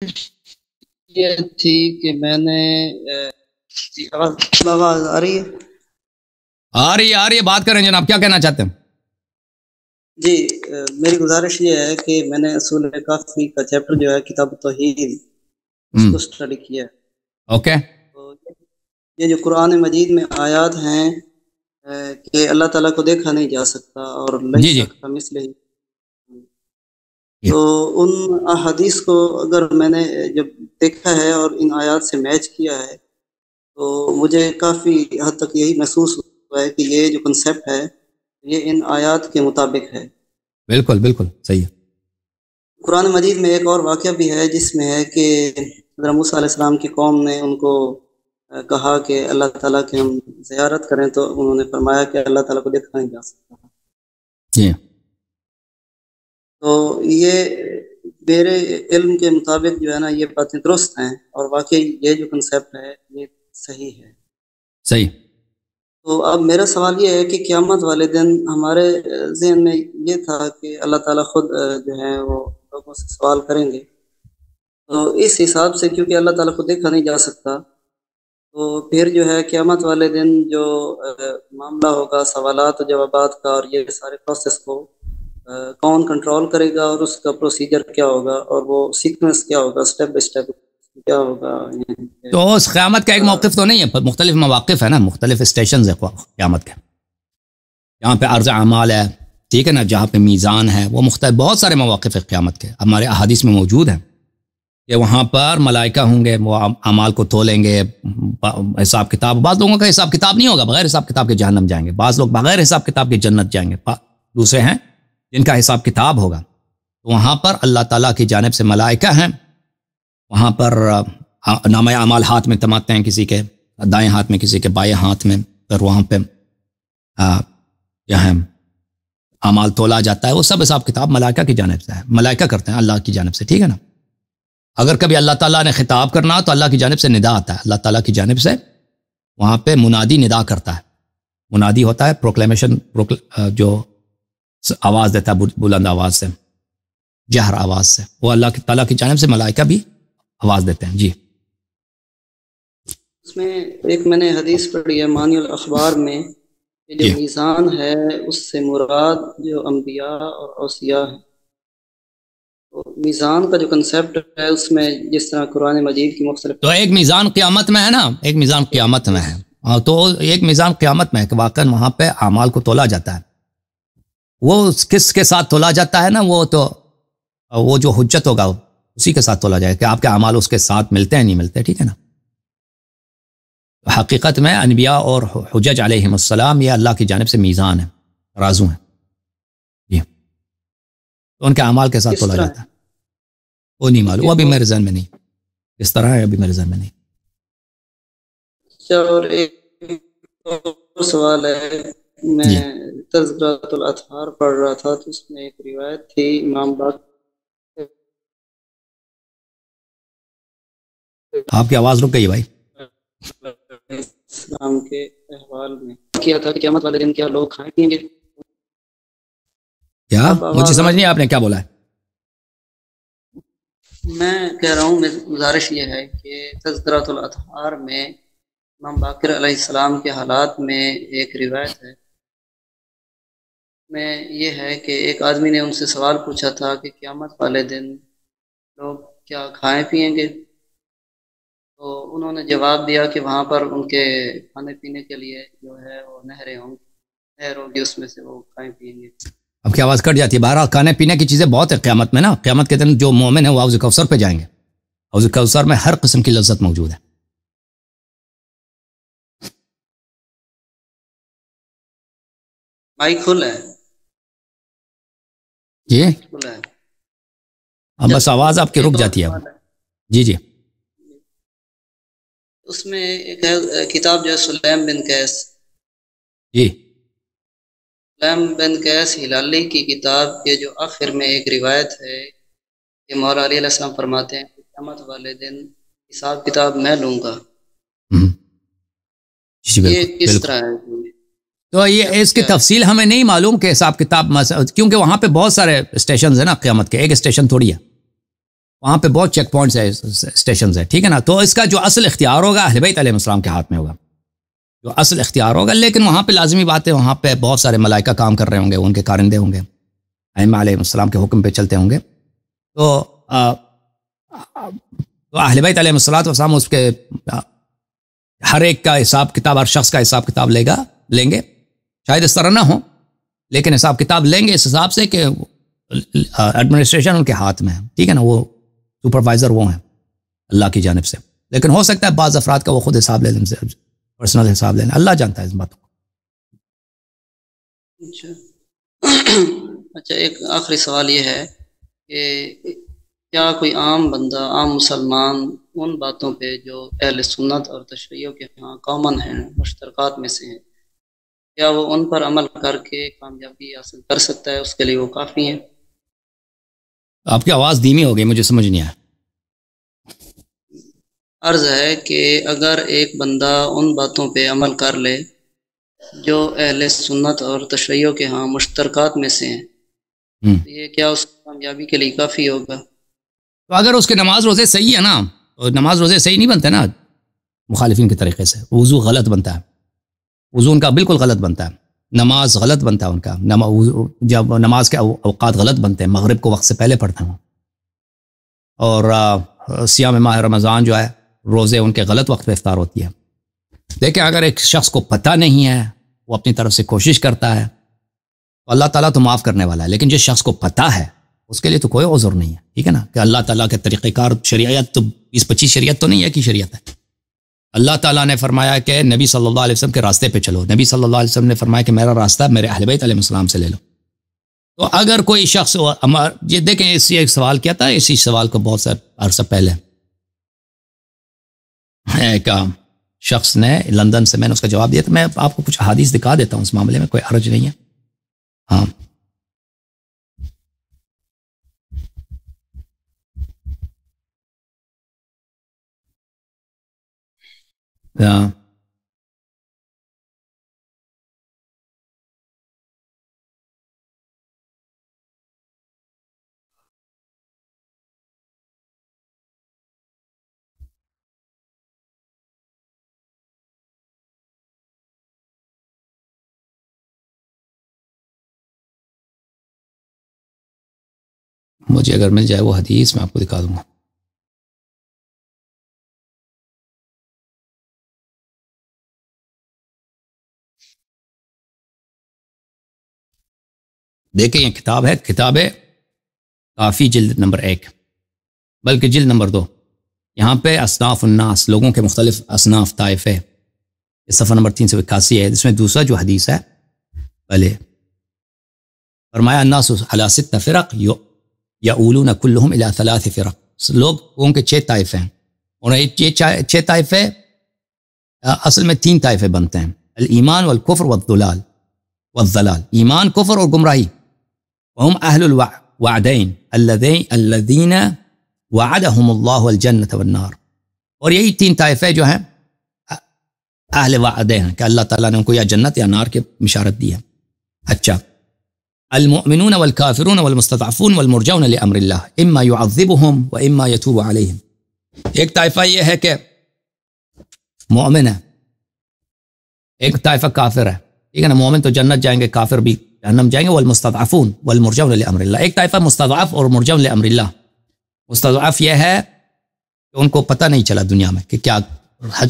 یہ تھی کہ میں نے آواز آ رہی ہے؟ آ رہی ہے، بات کریں جناب، کیا کہنا چاہتے ہیں؟ جی، میری گزارش یہ ہے کہ میں نے اصول کافی کا چیپٹر جو ہے کتاب توحید اس کو اسٹڈی کیا ہے۔ اوکے، یہ جو قرآن مجید میں آیات ہیں کہ اللہ تعالیٰ کو دیکھا نہیں جا سکتا اور لیسا کمثلہ ہی، تو ان احادیث کو اگر میں نے جب دیکھا ہے اور ان آیات سے میچ کیا ہے تو مجھے کافی حد تک یہی محسوس ہوا ہے کہ یہ جو کنسیپٹ ہے یہ ان آیات کے مطابق ہے۔ بالکل بالکل صحیح ہے۔ قرآن مجید میں ایک اور واقعہ بھی ہے جس میں ہے کہ حضرت موسیٰ علیہ السلام کی قوم نے ان کو کہا کہ اللہ تعالیٰ کی ہم زیارت کریں، تو انہوں نے فرمایا کہ اللہ تعالیٰ کو دیکھا نہیں جا سکتا۔ جی، تو یہ میرے علم کے مطابق جو ہے نا یہ باتیں درست ہیں اور واقعی یہ جو کنسیپٹ ہے یہ صحیح ہے۔ صحیح۔ تو اب میرا سوال یہ ہے کہ قیامت والے دن ہمارے ذہن میں یہ تھا کہ اللہ تعالیٰ خود جو ہے وہ لوگوں سے سوال کریں گے، تو اس حساب سے کیونکہ اللہ تعالیٰ کو دیکھا نہیں جا سکتا تو پھر جو ہے قیامت والے دن جو معاملہ ہوگا سوالات و جوابات کا اور یہ سارے پروسیس کو کون کنٹرول کرے گا اور اس کا پروسیجر کیا ہوگا اور وہ سیکوینس کیا ہوگا، سٹیپ بائی سٹیپ کیا ہوگا۔ تو اس قیامت کا ایک موقف تو نہیں ہے، مختلف مواقف ہے نا، مختلف اسٹیشنز ہے قیامت کے۔ یہاں پہ عرض اعمال ہے، ٹھیک ہے نا، جہاں پہ میزان ہے، وہ مختلف بہت سارے مواقف ہے قیامت کے، ہمارے احادیث میں موجود ہیں کہ وہاں پر ملائکہ ہوں گے، وہ اعمال کو تولیں گے، حساب کتاب، بعض لوگوں کا حساب کتاب نہیں ہوگا، بغیر حساب کتاب کے جہنم جائیں گے، بعض لوگ بغیر حساب کتاب کے جنت جائیں گے، دوسرے ہیں جن کا حساب کتاب ہوگا۔ تو وہاں پر اللہ تعالیٰ کی جانب سے ملائکہ ہیں، وہاں پر نامہ اعمال ہاتھ میں تماتے ہیں، کسی کے دائیں ہاتھ میں، کسی کے بائیں ہاتھ میں، پھر وہاں پہ یہاں اعمال تولا جاتا ہے، وہ سب حساب کتاب ملائکہ کی جانب سے ہے، ملائکہ کرتے ہیں اللہ کی جانب سے، ٹھیک ہے نا۔ اگر کبھی اللہ تعالیٰ نے خطاب کرنا ہو تو اللہ کی جانب سے ندا آتا ہے، اللہ تعالیٰ کی جانب سے وہاں پہ منادی ندا کرتا ہے، منادی ہوتا ہے پروکلیمیشن، جو آواز دیتا ہے بلند آواز سے، جہر آواز سے، وہ اللہ تعالیٰ کی جانب سے ملائکہ بھی آواز دیتے ہیں۔ جی، اس میں ایک میں نے حدیث پڑھی ہے معنی الاخبار میں کہ جو میزان ہے اس سے مراد جو انبیاء اور اوصیاء ہیں، تو میزان کا جو کنسیپٹ ہے اس میں جس طرح قرآن مجید کی مختلف، تو ایک میزان قیامت میں ہے نا، ایک میزان قیامت میں ہے، تو ایک میزان قیامت میں ہے کہ واقعاً وہاں پہ اعمال کو تولا جاتا ہے، وہ کس کے ساتھ تولا جاتا ہے نا، وہ جو حجت ہوگا اسی کے ساتھ تولا جائے گا کہ آپ کے اعمال اس کے ساتھ ملتے ہیں نہیں ملتے، ٹھیک ہے نا۔ حقیقت میں انبیاء اور حجج علیہم السلام یہ اللہ کی جانب سے میزان ہے، رازو ہیں، جی، تو ان کے اعمال کے ساتھ تولا جاتا ہے، وہ نہیں معلوم، وہ ابھی میرے ذہن میں نہیں، اس طرح ہے، ابھی میرے ذہن میں نہیں۔ اور ایک اور سوال ہے، میں تذکرۃ الاطہار پڑھ رہا تھا تو اس میں ایک روایت تھی امام باقر، آپ کی آواز رک گئی بھائی، اسلام کے احوال میں کیا تھا کہ قیامت والے دن کیا لوگ کھائیں پیئیں گے؟ کیا مجھے سمجھ نہیں آپ نے کیا بولا ہے؟ میں کہہ رہا ہوں، گزارش یہ ہے کہ تذکرۃ الاطہار میں امام باقر علیہ السلام کے حالات میں ایک روایت ہے، میں یہ ہے کہ ایک آدمی نے ان سے سوال پوچھا تھا کہ قیامت والے دن لوگ کیا کھائیں پیئیں گے، تو انہوں نے جواب دیا کہ وہاں پر ان کے کھانے پینے کے لیے جو ہے وہ نہریں ہوں گی، نہر ہوگی، اس میں سے وہ کھائیں پیئیں گے۔ اب کی آواز کٹ جاتی ہے، بہرحال کھانے پینے کی چیزیں بہت ہے قیامت میں نا، قیامت کے دن جو مومن ہے وہ حوض کوثر پہ جائیں گے، حوض کوثر میں ہر قسم کی لذت موجود ہے۔ مائک کھلا ہے؟ جی، کھلا ہے، اب بس آواز آپ کی رک جاتی ہے۔ جی جی، اس میں ایک ہے کتاب جو ہے سلیم بن قیس، جی، سلیم بن قیس ہلالی کی کتاب کے جو آخر میں ایک روایت ہے کہ مولا علی علیہ السلام فرماتے ہیں کہ قیامت والے دن حساب کتاب میں لوں گا، یہ کس طرح ہے؟ تو یہ اس کی تفصیل ہمیں نہیں معلوم کہ حساب کتاب، کیونکہ وہاں پہ بہت سارے اسٹیشنز ہیں نا قیامت کے، ایک اسٹیشن تھوڑی ہے، وہاں پہ بہت چیک پوائنٹس ہے، اسٹیشنز ہے، ٹھیک ہے نا. تو اس کا جو اصل اختیار ہوگا اہل بیت علیہ السلام کے ہاتھ میں ہوگا، جو اصل اختیار ہوگا. لیکن وہاں پہ لازمی بات ہے، وہاں پہ بہت سارے ملائکہ کام کر رہے ہوں گے، ان کے کارندے ہوں گے، ائمہ علیہ السلام کے حکم پہ چلتے ہوں گے. تو اہل بیت علیہ السلام اس کے ہر ایک کا حساب کتاب، ہر شخص کا حساب کتاب لیں گے. شاید اس طرح نہ ہو، لیکن حساب کتاب لیں گے اس حساب سے کہ ایڈمنسٹریشن ان کے ہاتھ میں ہے، ٹھیک ہے نا. وہ سپروائزر وہ ہیں اللہ کی جانب سے. لیکن ہو سکتا ہے بعض افراد کا وہ خود حساب لے لیں، پرسنل حساب لینا، اللہ جانتا ہے اس بات کو. اچھا ایک آخری سوال یہ ہے کہ کیا کوئی عام بندہ، عام مسلمان ان باتوں پہ جو اہل سنت اور تشیعوں کے ہاں کامن ہیں، مشترکات میں سے ہیں، کیا وہ ان پر عمل کر کے کامیابی حاصل کر سکتا ہے؟ اس کے لیے وہ کافی ہیں؟ آپ کی آواز دھیمی ہو گئی، مجھے سمجھ نہیں آیا. عرض ہے کہ اگر ایک بندہ ان باتوں پہ عمل کر لے جو اہل سنت اور تشیعوں کے ہاں مشترکات میں سے ہیں، تو یہ کیا اس کی کامیابی کے لیے کافی ہوگا؟ تو اگر اس کے نماز روزے صحیح ہے نا، تو نماز روزے صحیح نہیں بنتے نا مخالفین کے طریقے سے. وضو غلط بنتا ہے، وضو ان کا بالکل غلط بنتا ہے، نماز غلط بنتا ہے ان کا. جب نماز کے اوقات غلط بنتے ہیں، مغرب کو وقت سے پہلے پڑھتا ہوں، اور صیام ماہ رمضان جو ہے روزے ان کے غلط وقت پہ افطار ہوتی ہے. دیکھیں اگر ایک شخص کو پتہ نہیں ہے، وہ اپنی طرف سے کوشش کرتا ہے، تو اللہ تعالیٰ تو معاف کرنے والا ہے. لیکن جس شخص کو پتہ ہے اس کے لیے تو کوئی عذر نہیں ہے، ٹھیک ہے نا. کہ اللہ تعالیٰ کے طریقہ کار، شریعت تو 20-25 شریعت تو نہیں ہے کہ شریعت ہے. اللہ تعالیٰ نے فرمایا کہ نبی صلی اللہ علیہ وسلم کے راستے پہ چلو. نبی صلی اللہ علیہ وسلم نے فرمایا کہ میرا راستہ میرے اہل بیت علیہ السلام سے لے لو. تو اگر کوئی شخص، یہ دیکھیں اسی ایک سوال کیا تھا، اسی سوال کو بہت عرصہ پہلے ایک شخص نے لندن سے، میں نے اس کا جواب دیا تھا. میں آپ کو کچھ حدیث دکھا دیتا ہوں، اس معاملے میں کوئی حرج نہیں ہے. ہاں مجھے اگر مل جائے وہ حدیث میں آپ کو دکھا دوں گا. دیکھیں یہ کتاب ہے، کتاب ہے کافی، جلد نمبر 1، بلکہ جلد نمبر 2. یہاں پہ اصناف الناس، لوگوں کے مختلف اصناف، طائفے، یہ صفحہ نمبر 381 ہے. اس میں دوسرا جو حدیث ہے، پہلے فرمایا الناس علی 6 فرق یؤولون کلہم الی 3 فرق. لوگوں کے 6 طائفے ہیں، اور یہ 6 طائفے اصل میں 3 طائفے بنتے ہیں: الایمان والکفر والضلال. ایمان، کفر اور گمراہی. وهم اہل الوعدین الذین وعدهم اللہ الجنۃ والنار. اور یہی 3 طائفے جو ہیں اہل وعدے ہیں، کہ اللہ تعالیٰ نے ان کو یا جنت یا نار کی بشارت دی ہے. اچھا، المؤمنون والکافرون والمستضعفون والمرجون لامر اللہ اما يعذبهم واما يتوب علیہم. ایک طائفہ یہ ہے کہ مومن ہے، ایک طائفہ کافر ہے، ٹھیک ہے نا. مومن تو جنت جائیں گے، کافر بھی جہنم جائیں گے. والمستضعفون والمرجون لامر اللہ. ایک طائفہ مستضعف اور مرجون لامر اللہ. مستضعف یہ ہے کہ ان کو پتہ نہیں چلا دنیا میں کہ کیا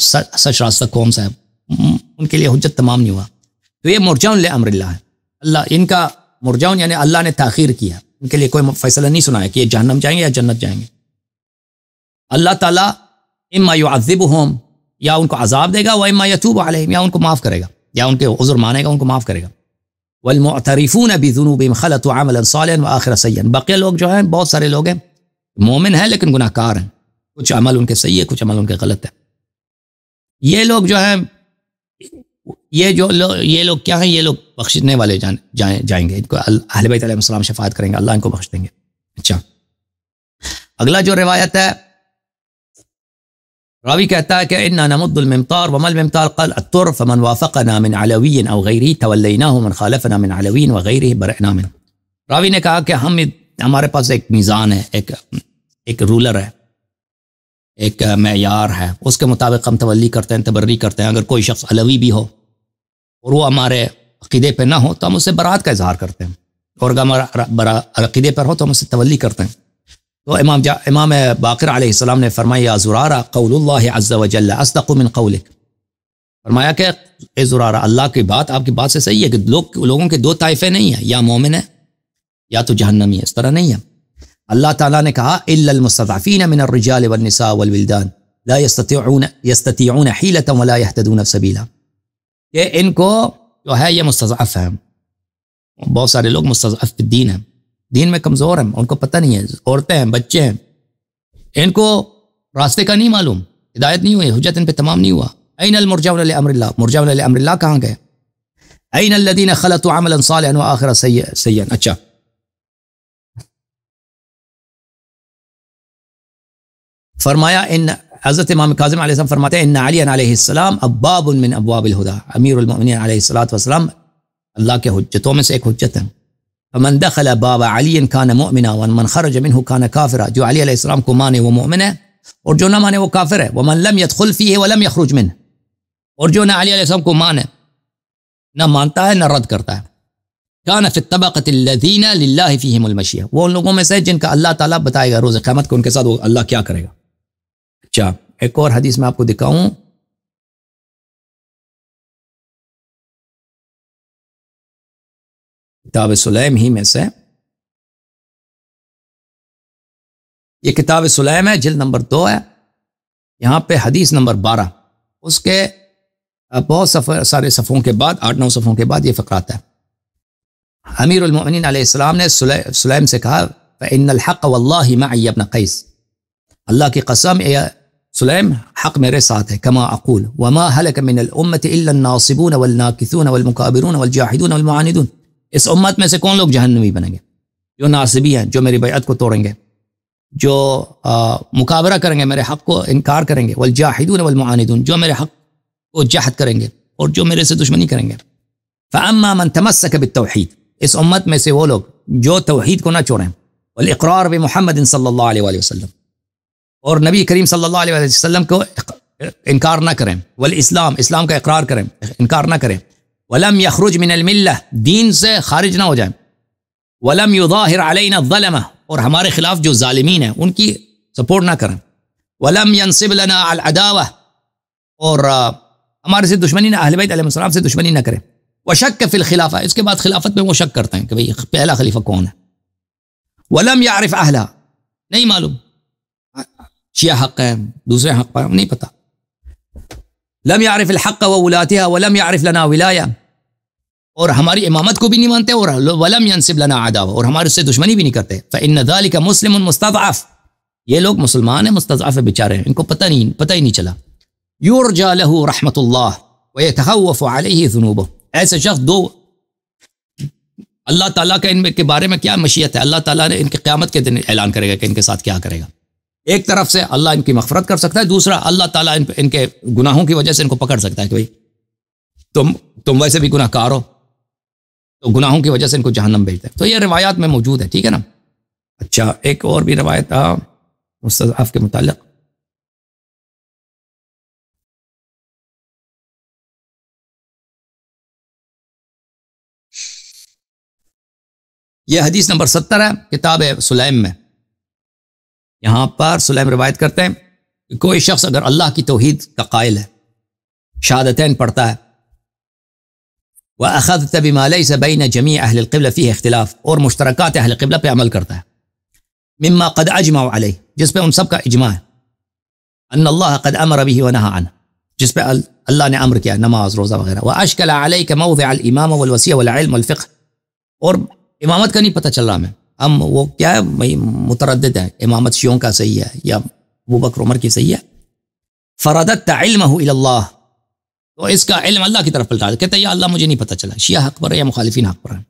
سچ راستہ کون سا ہے، ان کے لیے حجت تمام نہیں ہوا، تو یہ مرجون لامر اللہ ہے. اللہ ان کا مرجون یعنی اللہ نے تاخیر کیا، ان کے لیے کوئی فیصلہ نہیں سنایا کہ یہ جہنم جائیں گے یا جنت جائیں گے. اللہ تعالیٰ اما يعذبهم، یا ان کو عذاب دے گا، و اما يتوب علیہم، یا ان کو معاف کرے گا، یا ان کے عذر مانے گا، ان کو معاف کرے گا. والمعترفون بذنوبهم خلطوا عملا صالحا واخر سیئا. بقیہ لوگ جو ہیں، بہت سارے لوگ ہیں مومن ہیں لیکن گناہ کار ہیں، کچھ عمل ان کے صحیح ہے، کچھ عمل ان کے غلط ہے. یہ لوگ جو ہیں، یہ لوگ کیا ہیں؟ یہ لوگ بخشنے والے جائیں گے. ان کو اہل بیت علیہ السلام شفاعت کریں گے، اللہ ان کو بخش دیں گے. اچھا، اگلا جو روایت ہے، راوی کہتا ہے کہ انا نمد الممطار وما الممطار قال الطر فمن وافقنا من علوی او غیره تولیناه ومن خالفنا من علوی وغیره برئنا منه. راوی نے کہا کہ ہمارے پاس ایک میزان ہے، ایک رولر ہے، ایک معیار ہے، اس کے مطابق ہم تولی کرتے ہیں، تبری کرتے ہیں. اگر کوئی شخص علوی بھی ہو اور وہ ہمارے عقیدے پہ نہ ہو تو ہم اس سے برات کا اظہار کرتے ہیں، اور اگر ہمارا عقیدے پر ہو تو ہم اس سے تولی کرتے ہیں. تو امام باقر علیہ السلام نے فرمایا یا زرارہ قول اللہ عز وجل اصدق من قولک، فرمایا کہ اے زرارہ اللہ کی بات آپ کی بات سے صحیح ہے کہ لوگوں کے دو طائفے نہیں ہیں، یا مومن ہے یا تو جہنمی ہے، اس طرح نہیں ہے. اللہ تعالیٰ نے کہا الا المستضعفین من الرجال والنساء والولدان لا يستطيعون حیلۃ ولا يهتدون سبیلا، کہ ان کو جو ہے یہ مستضعف ہیں. بہت سارے لوگ مستضعف الدین ہیں، دین میں کمزور ہیں، ان کو پتہ نہیں ہے، عورتیں ہیں، بچے ہیں، ان کو راستے کا نہیں معلوم، ہدایت نہیں ہوئی، حجت ان پہ تمام نہیں ہوا. این المرجون لامر اللہ، مرجون لامر اللہ کہاں گئے؟ این الذین خلطوا عملا صالحا وآخر سیئا. اچھا فرمایا ان حضرت امام کاظم علیہ السلام فرماتے ہیں ان علی علیہ السلام ابواب من ابواب الہدی، امیر المؤمنین علیہ الصلوۃ والسلام اللہ کے حجتوں میں سے ایک حجت ہیں. فمن دخل باب علی کان مؤمنا ومن خرج منه کان کافرا، جو علی علیہ السلام کو مانے وہ مومن ہے اور جو نہ مانے وہ کافر ہے. ومن لم يدخل فيه ولم يخرج منه، اور جو نہ علی علیہ السلام کو مانے، نہ مانتا ہے نہ رد کرتا ہے، کان فی الطبقۃ الذین للہ فیہم المشیہ، وہ ان لوگوں میں سے جن کا اللہ تعالیٰ بتائے گا روز قیامت کو ان کے ساتھ وہ اللہ کیا کرے گا. اچھا ایک اور حدیث میں آپ کو دکھاؤں، کتاب سلیم ہی میں سے، یہ کتاب سلیم ہے، جلد نمبر 2 ہے، یہاں پہ حدیث نمبر 12، اس کے بہت سارے صفحوں کے بعد 8-9 صفحوں کے بعد یہ فقرہ آتا ہے. امیر المؤمنین علیہ السلام نے سلیم سے کہا فإن الحق واللہ معی ابن قیس، اللہ کی قسم اے سلیم حق میرے ساتھ ہے، کما اقول وما هلك من الامة الا الناصبون والناکثون والمکابرون والجاحدون والمعاندون. اس امت میں سے کون لوگ جہنمی بنیں گے؟ جو ناصبی ہیں، جو میری بیعت کو توڑیں گے، جو مکابرہ کریں گے، میرے حق کو انکار کریں گے، والجاحدون والمعاندون، جو میرے حق کو جہد کریں گے اور جو میرے سے دشمنی کریں گے. فاما من تمسک بالتوحید، اس امت میں سے وہ لوگ جو توحید کو نہ چھوڑیں، والاقرار بمحمد صلی اللہ علیہ وآلہ وسلم، اور نبی کریم صلی اللہ علیہ وسلم کو انکار نہ کریں، والاسلام، اسلام کا اقرار کریں، انکار نہ کریں، ولم یخرج من الملہ، دین سے خارج نہ ہو جائیں، ولم یظاہر علینا الظلمہ، اور ہمارے خلاف جو ظالمین ہیں ان کی سپورٹ نہ کریں، ولم ینصب لنا العداوہ، اور ہمارے سے دشمنی نہ، اہل بیت علیہ السلام سے دشمنی نہ کریں، وشک فی الخلافہ، اس کے بعد خلافت میں وہ شک کرتے ہیں کہ بھئی پہلا خلیفہ کون ہے، ولم یعرف اہلہ، نہیں معلوم شیعہ حق ہے دوسرے حق پر نہیں پتہ، لم یعرف الحق وولاتها ولم یعرف لنا ولایہ، اور ہماری امامت کو بھی نہیں مانتے، اور ولم ینصب لنا عداوہ، اور ہمارے سے دشمنی بھی نہیں کرتے. فإن ذلك مسلم مستضعف، یہ لوگ مسلمان ہیں مستضعف بیچارے ہیں، ان کو پتہ ہی نہیں چلا. یرجى له رحمت اللہ ويتخوف علیہ ذنوبہ، ایسے شخص دو اللہ تعالیٰ کا ان کے بارے میں کیا مشیت ہے، اللہ تعالیٰ نے ان کے قیامت کے دن اعلان کرے گا کہ ان کے ساتھ کیا کرے گا. ایک طرف سے اللہ ان کی مغفرت کر سکتا ہے، دوسرا اللہ تعالیٰ ان کے گناہوں کی وجہ سے ان کو پکڑ سکتا ہے کہ بھئی تم ویسے بھی گناہ کار ہو، تو گناہوں کی وجہ سے ان کو جہنم بھیجتا ہے. تو یہ روایات میں موجود ہے، ٹھیک ہے نا. اچھا ایک اور بھی روایت مستضعف کے متعلق، یہ حدیث نمبر 70 ہے کتاب سلیم میں. یہاں پر سلیم روایت کرتے ہیں کہ کوئی شخص اگر اللہ کی توحید کا قائل ہے، شہادتین پڑھتا ہے، وَأَخَذْتَ بِمَا لَيْسَ بَيْنَ جَمِيعِ أَهْلِ الْقِبْلَةِ فِيهِ اختلاف، اور مشترکات اہل قبلہ پہ عمل کرتا ہے، مما قد اجمعوا علیہ، جس پہ ان سب کا اجماع ہے، ان اللہ قد امر به ونہى عنہ، جس پہ اللہ نے امر کیا، نماز روزہ وغیرہ. واشکل علیک موضع الامام والوصیہ والعلم والفقہ، اور امامت کا نہیں پتہ چل رہا ہم وہ کیا ہے، متردد ہے، امامت شیعوں کا صحیح ہے یا ابو بکر عمر کی صحیح ہے. فرددت علمہ الی اللہ، تو اس کا علم اللہ کی طرف پلٹا، کہتا ہے یا اللہ مجھے نہیں پتہ چلا شیعہ حق پر ہے یا مخالفین حق پر ہے،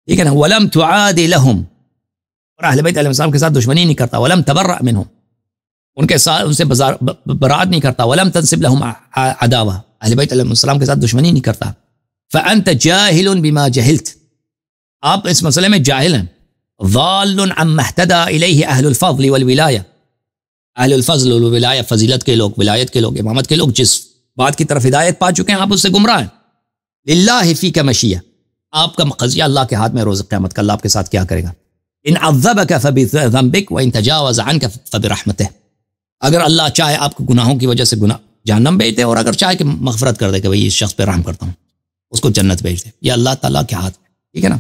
ٹھیک ہے نا. ولم تعاد لهم، اور اہل بیت علیہ السلام کے ساتھ دشمنی نہیں کرتا. ولم تبرأ منهم، ان کے ساتھ ان سے برات نہیں کرتا. ولم تنسب لهم عداوہ، اہل بیت علیہ السلام کے ساتھ دشمنی نہیں کرتا. فانت جاہل بما جہلت، آپ اس مسئلے میں جاہل ہیں ضال عما اهتدى الیہ اہل الفضل والولایہ، اہل الفضل والولایہ، فضیلت کے لوگ، ولایت کے لوگ، امامت کے لوگ جس بات کی طرف ہدایت پا چکے ہیں آپ اس سے گمراہ ہیں۔ للہ فیک مشیہ، آپ کا قضیہ اللہ کے ہاتھ میں روز قیامت کا، اللہ آپ کے ساتھ کیا کرے گا۔ ان عذبک فبذنبک وان تجاوز عنک فبرحمتہ، اگر اللہ چاہے آپ کو گناہوں کی وجہ سے جہنم بھیج دے، اور اگر چاہے کہ مغفرت کر دے کہ بھئی اس شخص پہ رحم کرتا ہوں، اس کو جنت بھیج دے، یہ اللہ تعالیٰ کے ہاتھ، ٹھیک ہے نا۔